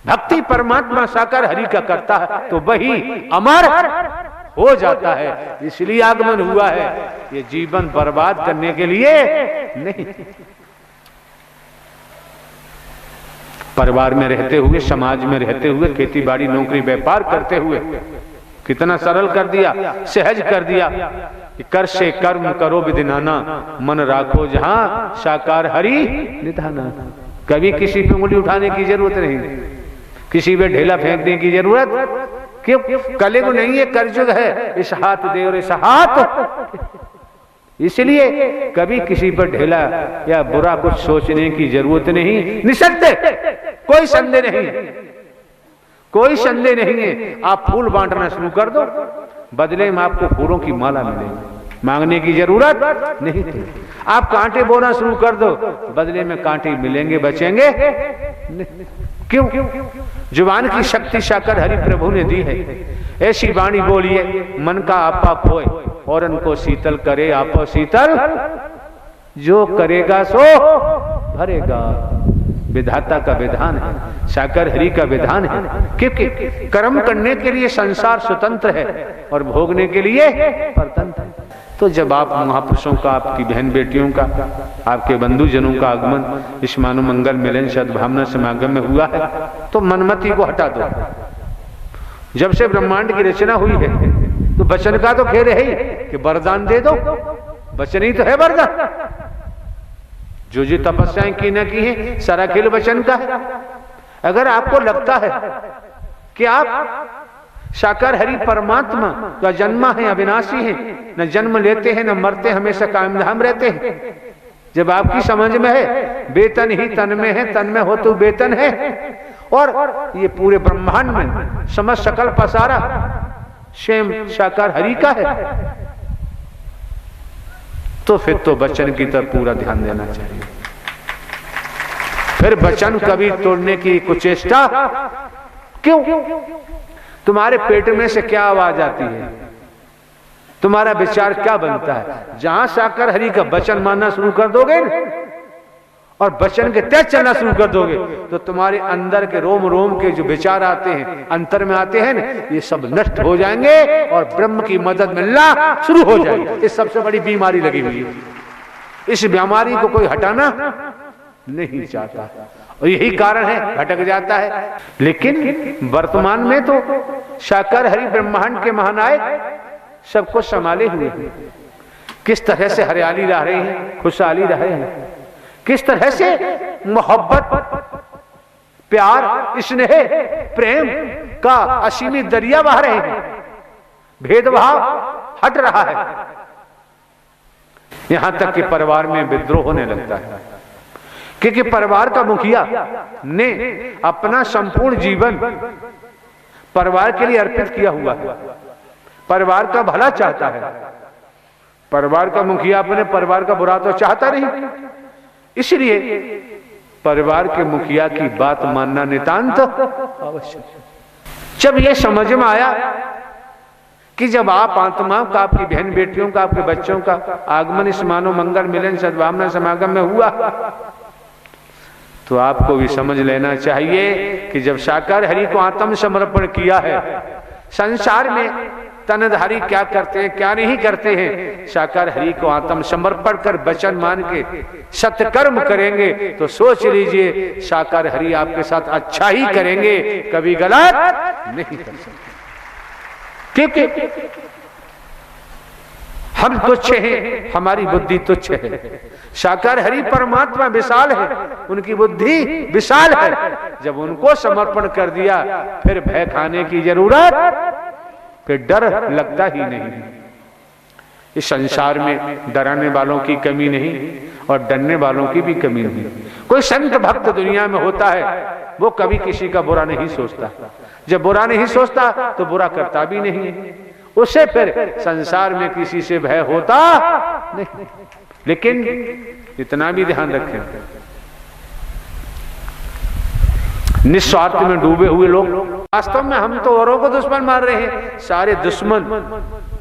भक्ति परमात्मा साकार हरि का करता है तो वही अमर हो जाता है। इसलिए आगमन हुआ है, ये जीवन बर्बाद करने के लिए नहीं। परिवार में रहते हुए, समाज में रहते हुए, खेती बाड़ी नौकरी व्यापार करते हुए कितना सरल कर दिया, सहज कर दिया कि कर से कर्म करो विधिनाना, मन राखो जहां साकार हरि निधाना। कभी किसी पे उंगली उठाने की जरूरत नहीं, किसी पे ढेला फेंकने की जरूरत क्यों? कलयुग नहीं है, करजुग है। इस हाथ दे और इस हाथ, इसलिए कभी किसी पर ढेला या बुरा कुछ सोचने की जरूरत नहीं। निसंदेह, कोई संदेह नहीं, कोई संदेह नहीं है। आप फूल बांटना शुरू कर दो, बदले में आपको फूलों की माला मिलेगी, मांगने की जरूरत नहीं थी। आप कांटे बोना शुरू कर दो, बदले में कांटे मिलेंगे, बचेंगे नहीं। क्यों? जुबान की शक्ति साकार हरि प्रभु ने दी है। ऐसी वाणी बोलिए, मन का आपा खोए और उनको शीतल करे, आपो शीतल जो करेगा सो भरेगा। विधाता का विधान है, साकार हरि का विधान है। क्योंकि कर्म करने के लिए संसार स्वतंत्र है और भोगने के लिए परतंत्र है। तो जब आप महापुरुषों का, आपकी बहन बेटियों का, आपके बंधुजनों का आगमन इस मानव मंगल मिलन सद्भावना समागम में हुआ है, तो मनमति को हटा दो। जब से ब्रह्मांड की रचना हुई है तो वचन का तो खेल है ही कि वरदान दे दो, वचन ही तो है वरदान। जो जो तपस्याएं की न की है, सारा खेल वचन का है। अगर आपको लगता है कि आप साकार हरि परमात्मा जो जन्मा है, अविनाशी है, न जन्म लेते हैं न मरते, हमेशा कायम धाम रहते हैं, जब आपकी समझ में है वेतन ही तन में है, तन में हो तो वेतन है, और ये पूरे ब्रह्मांड में समस्त सकल पसारा स्वयं साकार हरि का है, तो फिर तो वचन की तरफ पूरा ध्यान देना चाहिए। फिर वचन कभी तोड़ने की कुचेष्टा क्यों? तुम्हारे पेट में से क्या आवाज आती है, तुम्हारा विचार क्या बनता है? जहां साकार हरि का वचन मानना शुरू कर दोगे और वचन के तहत चलना शुरू कर दोगे, तो तुम्हारे अंदर के रोम रोम के जो विचार आते हैं, अंतर में आते हैं ना, ये सब नष्ट हो जाएंगे और ब्रह्म की मदद मिलना शुरू हो जाएगी। इस सबसे बड़ी बीमारी लगी हुई है, इस बीमारी को कोई हटाना नहीं चाहता और यही कारण है भटक जाता है। लेकिन वर्तमान में तो साकार हरि ब्रह्मांड के महानायक सबको संभाले हुए हैं। किस तरह से हरियाली रह रही है, खुशहाली रहे हैं, किस तरह से मोहब्बत, प्यार, स्नेह, प्रेम का असीमित दरिया बह रहे हैं, भेदभाव हट रहा है। यहां तक कि परिवार में विद्रोह होने लगता है, क्योंकि परिवार का मुखिया ने अपना संपूर्ण जीवन परिवार के लिए अर्पित किया हुआ है, परिवार का भला चाहता है। परिवार का मुखिया अपने परिवार का बुरा तो चाहता नहीं, इसलिए परिवार के मुखिया की बात मानना नितांत आवश्यक। जब यह समझ में आया कि जब आप आत्माओं का, आपकी बहन बेटियों का, आपके बच्चों का आगमन इस मानव मंगल मिलन सद्भावना समागम में हुआ, तो आपको भी समझ लेना चाहिए कि जब साकार हरि को आत्म समर्पण किया है, संसार में तनधारी क्या करते हैं क्या नहीं करते हैं, साकार हरि को आत्म समर्पण कर वचन मान के सत्कर्म करेंगे तो सोच लीजिए साकार हरि आपके साथ अच्छा ही करेंगे, कभी गलत नहीं कर सकते। क्योंकि हम तुच्छ हैं, हमारी बुद्धि तुच्छ है, साकार हरि परमात्मा विशाल है, उनकी बुद्धि विशाल है। जब उनको समर्पण कर दिया फिर भय खाने की जरूरत, फिर डर लगता ही नहीं। इस संसार में डराने वालों की कमी नहीं और डरने वालों की भी कमी नहीं। कोई संत भक्त दुनिया में होता है, वो कभी किसी का बुरा नहीं सोचता, जब बुरा नहीं सोचता तो बुरा करता भी नहीं, उससे फिर संसार में किसी से भय होता नहीं। लेकिन इतना भी ध्यान रखें, निस्वार्थ में डूबे हुए लोग। वास्तव में हम तो औरों को दुश्मन मार रहे हैं। सारे दुश्मन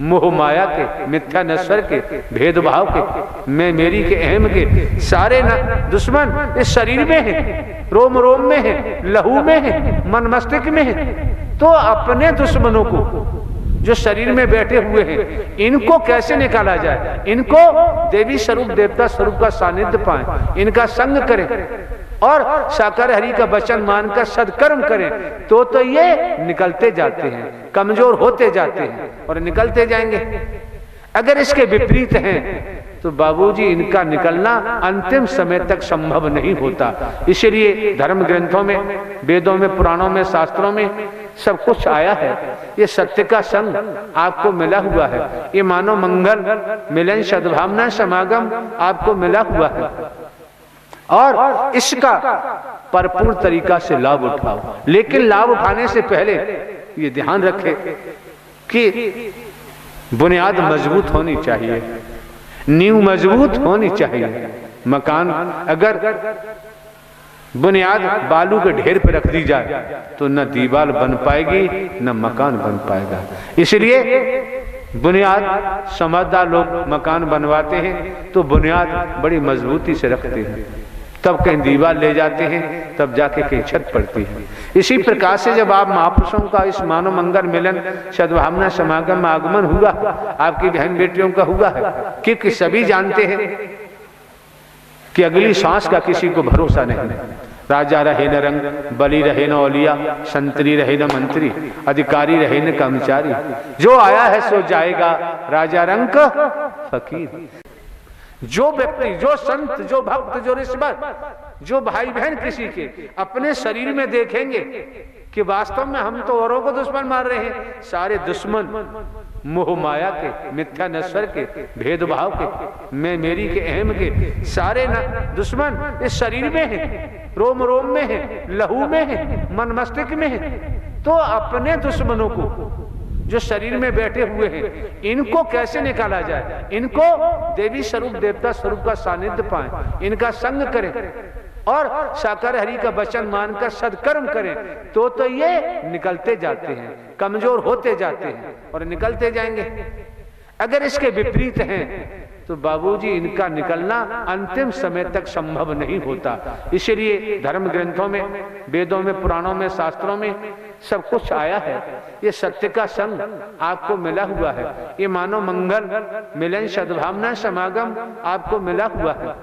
मोह माया के, मिथ्या नश्वर के, भेदभाव के, मैं मेरी के, अहम के, सारे दुश्मन इस शरीर में है, रोम रोम में है, लहू में है, मन मस्तिष्क में है। तो अपने दुश्मनों को जो शरीर में बैठे हुए हैं, इनको कैसे निकाला जाए? इनको देवी स्वरूप, देवता स्वरूप का सानिध्य पाएं, इनका संग करें और साकार हरि का वचन मानकर सदकर्म करें, तो ये निकलते जाते हैं, कमजोर होते जाते हैं और निकलते जाएंगे। अगर इसके विपरीत हैं तो बाबूजी इनका निकलना अंतिम समय तक संभव नहीं होता। इसलिए धर्म ग्रंथों में, वेदों में, पुराणों में, शास्त्रों में सब कुछ आया है। ये सत्य का संग आपको मिला हुआ है, ये मानव मंगल मिलन सद्भावना समागम आपको मिला हुआ है और इसका भरपूर तरीका से लाभ उठाओ। लेकिन लाभ उठाने से पहले ये ध्यान रखें कि बुनियाद मजबूत होनी चाहिए, नींव मजबूत होनी चाहिए। मकान अगर बुनियाद बालू के ढेर पर रख दी जाए तो न दीवार बन पाएगी न मकान बन पाएगा। इसलिए बुनियाद, समझदार लोग मकान बनवाते हैं तो बुनियाद बड़ी मजबूती से रखते हैं, तब कहीं दीवार ले जाते हैं, तब जाके कहीं छत पड़ती है। इसी प्रकार से जब आप महापुरुषों का इस मानव मंगल मिलन सद्भावना समागम में आगमन हुआ, आपकी बहन बेटियों का हुआ है, क्योंकि सभी जानते हैं कि अगली सांस का किसी को भरोसा नहीं। राजा रहे न रंग, बली रहे न औलिया, संतरी रहे न मंत्री, अधिकारी रहे न कर्मचारी, जो आया है सो जाएगा, राजा रंग फकीर। जो व्यक्ति, जो संत, जो भक्त, जो ऋषभ, जो भाई बहन किसी के अपने शरीर में देखेंगे कि वास्तव में हम तो औरों को दुश्मन मार रहे हैं, सारे दुश्मन मोह माया के, मिथ्या नश्वर के, भेदभाव के, मैं मेरी के, अहम के, सारे दुश्मन इस शरीर में है, रोम रोम में है, लहू में है, मन मस्तिष्क में है। तो अपने दुश्मनों को जो शरीर में बैठे हुए हैं, इनको कैसे निकाला जाए? इनको देवी स्वरूप, देवता स्वरूप का सानिध्य पाएं, इनका संग करें और साकार हरि का वचन मानकर सदकर्म करें, तो ये निकलते जाते हैं, कमजोर होते जाते हैं और निकलते जाएंगे। अगर इसके विपरीत हैं तो बाबूजी इनका निकलना अंतिम समय तक संभव नहीं होता। इसलिए धर्म ग्रंथों में, वेदों में, पुराणों में, शास्त्रों में सब कुछ आया है। ये सत्य का संग आपको मिला हुआ है, ये मानव मंगल मिलन सद्भावना समागम आपको मिला हुआ है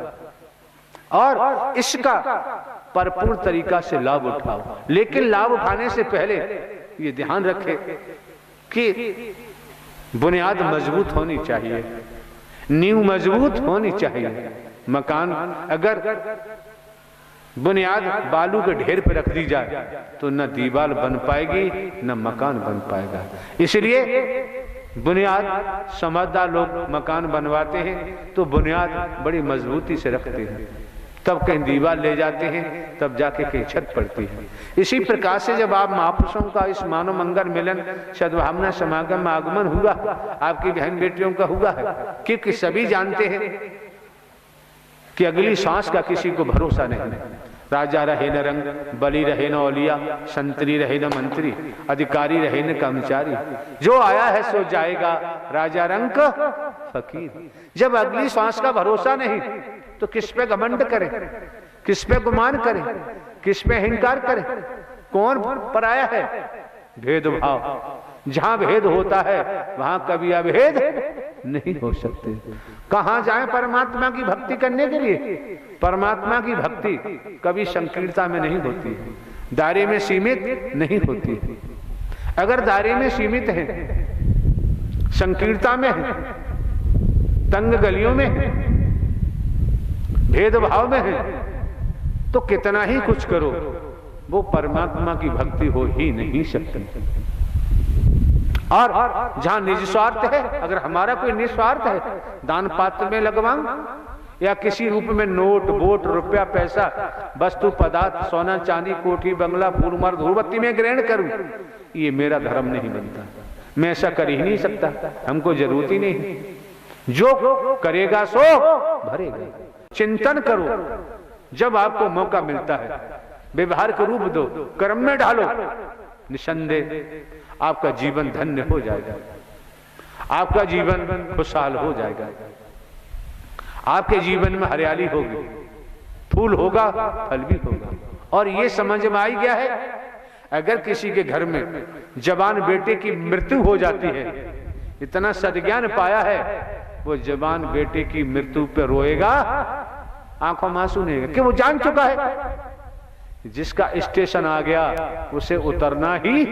और इसका भरपूर तरीका से लाभ उठाओ। लेकिन लाभ उठाने से पहले ये ध्यान रखें कि बुनियाद मजबूत होनी चाहिए, नींव मजबूत होनी चाहिए। मकान अगर बुनियाद बालू के ढेर पर रख दी जाए तो न दीवार बन पाएगी न मकान बन पाएगा। इसलिए बुनियाद, समझदार लोग मकान बनवाते हैं तो बुनियाद बड़ी मजबूती से रखते हैं, तब कहीं दीवार ले जाते हैं, तब जाके कहीं छत पड़ती है। इसी प्रकार से जब आप महापुरुषों का इस मानव मंगल मिलन सद्भावना समागम में आगमन हुआ, आपकी बहन बेटियों का हुआ है, क्योंकि सभी जानते हैं कि अगली सांस का किसी को भरोसा नहीं। राजा रहे न रंग, बली रहे न औलिया, संतरी रहे न मंत्री, अधिकारी रहे न कर्मचारी, जो आया है सो जाएगा, राजा रंग फकीर। जब अगली सांस का भरोसा नहीं तो किस पे घमंड करें, किस पे गुमान करें, किस पे अहंकार करें? कौन पराया है? भेदभाव। जहां भेद होता है वहां कभी अभेद नहीं हो सकते। कहां जाएं परमात्मा की भक्ति करने के लिए? परमात्मा की भक्ति कभी संकीर्णता में नहीं होती, दायरे में सीमित नहीं होती। अगर दायरे में सीमित है, संकीर्णता में है, तंग गलियों में है, भेदभाव में है, तो कितना ही कुछ करो वो परमात्मा की भक्ति हो ही नहीं सकती। और जहां निस्वार्थ है, अगर हमारा कोई निस्वार्थ है, दान पात्र में लगवाऊं या किसी रूप में नोट, वोट, रुपया, पैसा, वस्तु पदार्थ, सोना चांदी, कोठी बंगला, फूल मार, धूपबत्ती में ग्रहण करूं, ये मेरा धर्म नहीं बनता। मैं ऐसा कर ही नहीं सकता, हमको जरूरत ही नहीं। जो करेगा सो भरेगा। चिंतन करो जब आपको मौका मिलता है व्यवहार का रूप दो, कर्म में ढालो, निसंदेह आपका जीवन धन्य हो जाएगा, आपका जीवन खुशहाल हो जाएगा, आपके जीवन में हरियाली होगी, फूल होगा, फल भी होगा। और ये समझ में आई गया है, अगर किसी के घर में जवान बेटे की मृत्यु हो जाती है, इतना सद्ज्ञान पाया है, वो जवान बेटे की मृत्यु पे रोएगा, आंखों में आंसू नहीं, कि वो जान चुका है जिसका स्टेशन आ गया उसे उतरना ही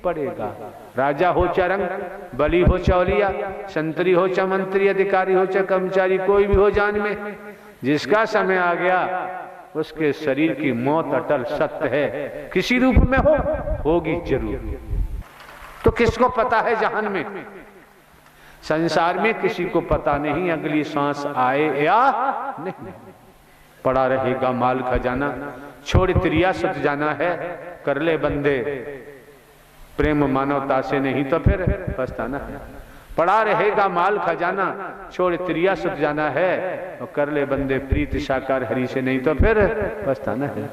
पड़ेगा। राजा हो चाहे रंग, बली हो चौलिया, संतरी हो चाहे मंत्री, अधिकारी हो चाहे कर्मचारी, कोई भी हो जान में, जिसका समय आ गया उसके शरीर की मौत अटल सत्य है, किसी रूप में होगी जरूर। तो किसको पता है जहान में, संसार में किसी को पता नहीं अगली सांस आए या नहीं। पड़ा रहेगा माल खजाना, छोड़ त्रिया सुत जाना है, कर ले बंदे प्रेम मानवता से, नहीं तो फिर पछताना है। पड़ा रहेगा माल खजाना, छोड़ त्रिया सुत जाना है, और कर ले बंदे प्रीत साकार हरि से, नहीं तो फिर पछताना है।